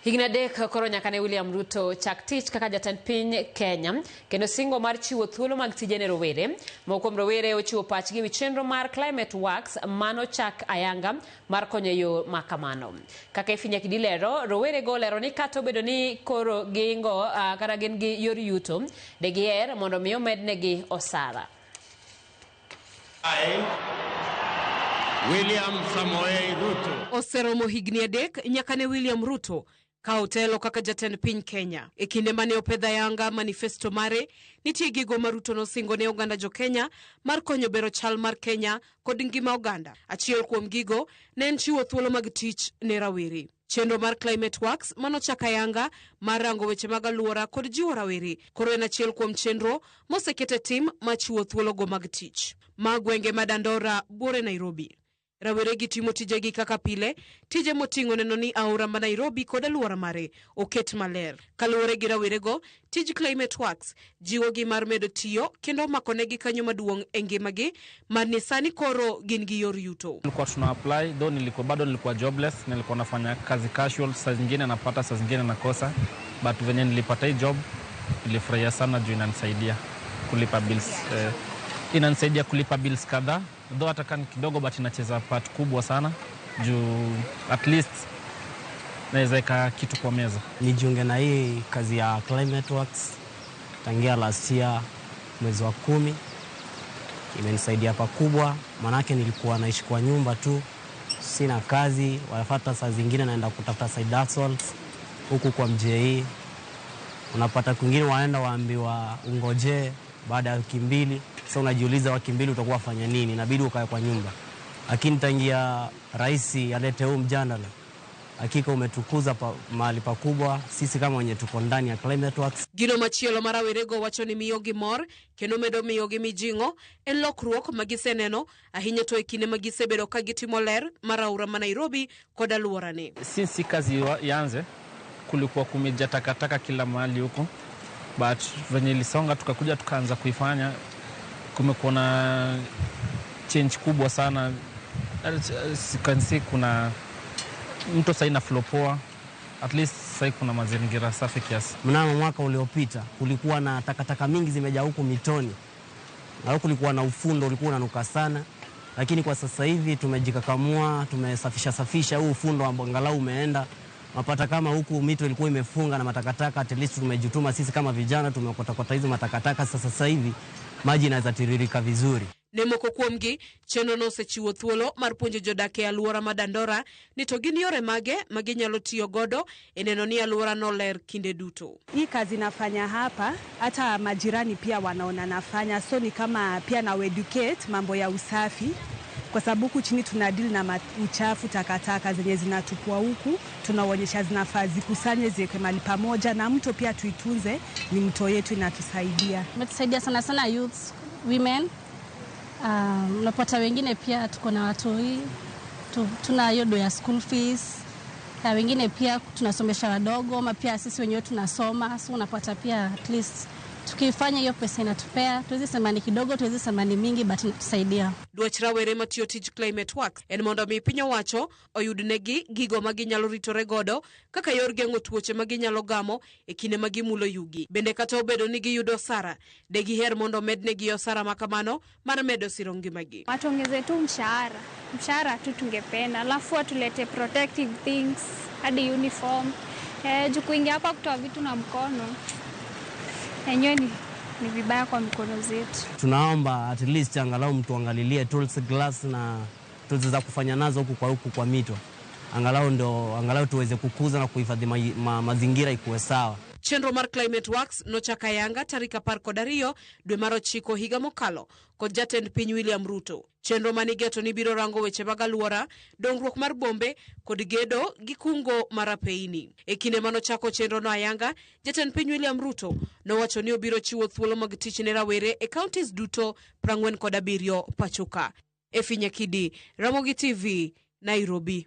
Higni adek koro nyaka ne William Ruto chak tich kaka jatend piny Kenya kendo singo mar chiwo thuolo mag tije ne rowere. Mokuom rowere ochiwo pachgi wi chenro mar Climate Works mano chak ayanga mar konyo yo makamano. Kaka Ifinya Kidi lero, rowere go lero ni kata obedo ni koro gingo kata gin gi yor yuto de giher mondo mi omednegi osara. William Samoei Ruto oseromo higni adek nyaka ne William Ruto ka otelo kaka jatend piny Kenya. E kinde mane opedha yanga manifesto mare, nitie gigo ma Ruto nosingo ne oganda jo Kenya mar konyo bero chal mar Kenya kod ngima oganda. Achiel kuom gigo ne en chiwo thuolo mag tich ne rawere. Chenro mar Climate Works manochaka yanga mar rango weche mag aluora kod jiwo rawere koro en achiel kuom chenro mosekete tim machiwo thuolo go mag tich. Magwenge madandora Buore Nairobi. Rawere gi timo tijegi kaka pile, tije moting'o neno ni aora ma Nairobi kod aluora mare oket maler. Kaluwore gi rawere go, tij Climate Works jiwo gi mar medo tiyo kendo makonegi kanyo maduong' e ngimagi mar ni sani koro gin gi yor yuto. Nilikuwa tuna apply, bado nilikuwa jobless, nilikuwa nafanya kazi casual, saa zingine napata, saa zingine nakosa, but venye nilipata hii job nilifurahia sana juu inanisaidia kulipa bills. Inanisaidia kulipa bills kadhaa, though hata kama kidogo but inacheza part kubwa sana juu at least naweza eka kitu kwa meza. Nijiunge na hii kazi ya Climate Works tangia last year mwezi wa 10. Imenisaidia pakubwa, manake nilikuwa naishi kwa nyumba tu, sina kazi, wanafuata saa zingine naenda kutafuta side hustles huku kwa MJE. Unapata kwingine waenda waambiwa ungoje baada ya wiki 2. Sasa unajiuliza wiki 2 utakuwa fanya nini? Inabidi ukae kwa nyumba. Lakini tangia rais alete huu mjadala, hakika umetukuza mahali pakubwa sisi kama wenye tuko ndani ya Climate Works. Gino machielo marawerego wacho ni miyogi mor kendo medo miyogi mijingo en lokruok magiseneno ahinya to e kinde magisebedo ka gitimo ler mar aora ma Nairobi kod aluorane. Since kazi yanze kulikuwa kumejaa takataka kila mahali huko, but venye ilisonga tukakuja tukaanza kuifanya, kumekuwa na change kubwa sana. Sikansi kuna mto sasa ina flow poa, at least sasa kuna mazingira safi kiasi. Mnamo mwaka uliopita kulikuwa na takataka mingi zimejaa huko mitoni, na huko kulikuwa na ufundo ulikuwa unanuka sana, lakini kwa sasa hivi tumejikakamua, tumesafisha huu ufundo ambao angalau umeenda. Mapata kama huku mito ilikuwa imefunga na matakataka, at least tumejituma sisi kama vijana tumekota hizo matakataka. Sasa hivi maji inaweza tiririka vizuri. Nemoko kuomgi chenro no sechiwo thuolo mar puonjo jodake aluora madandora ni to gin yore mage maginyalo tiyo godo eneno ni aluora no ler kinde duto. Hii kazi nafanya hapa hata majirani pia wanaona nafanya, so ni kama pia na educate mambo ya usafi, kwa sababu huku chini tunadeal na uchafu, takataka zenye zinatupwa huku, tunaonyesha zinafaa zikusanye ziwekwe mahali pamoja, na mto pia tuitunze, ni mto yetu inatusaidia. Umetusaidia sana sana youths, women. Unapata wengine pia tuko na watoi, tuna yodo ya school fees, wengine pia tunasomesha wadogo, ama pia sisi wenyewe tunasoma, so unapata pia at least tukifanya hiyo pesa inatupea, tuwezi sema ni kidogo, tuwezi sema ni mingi, but inatusaidia. Dwach rawere matiyo tij Climate Works en mondo mi piny owacho oyudnegi gigo maginyalo ritore godo kaka yor geng'o tuoche maginyalo gamo e kinde magimulo yugi. Bende kata obedo ni giyudo osara, de giher mondo mednegi osara makamano mar medo siro ngimagi. Watuongeze tu mshahara tu tungependa, alafu watulete protective things hadi uniform. Juu kuingia hapa kutoa vitu na mkono enyewe ni vibaya kwa mikono zetu. Tunaomba at least angalau mtu angalilie tools, glass na tools za kufanya nazo huku kwa mito. Angalau tuweze kukuza na kuhifadhi mazingira ikuwe sawa. Chenro mar Climate Works nochaka yanga tarika 12 dwe mar 9 higa mokalo kod jatend piny William Ruto. Chenro manigeto ni biro rango weche mag aluora, dongruok mar bombe kod gedo gi kungo mar peini. E kinde manochako chenro no ayanga, jatend piny William Ruto nowacho ni obiro chiwo thuolo mag tich ne rawere e counties duto 47 pachoka. Ifinya Kidi, Ramogi TV, Nairobi.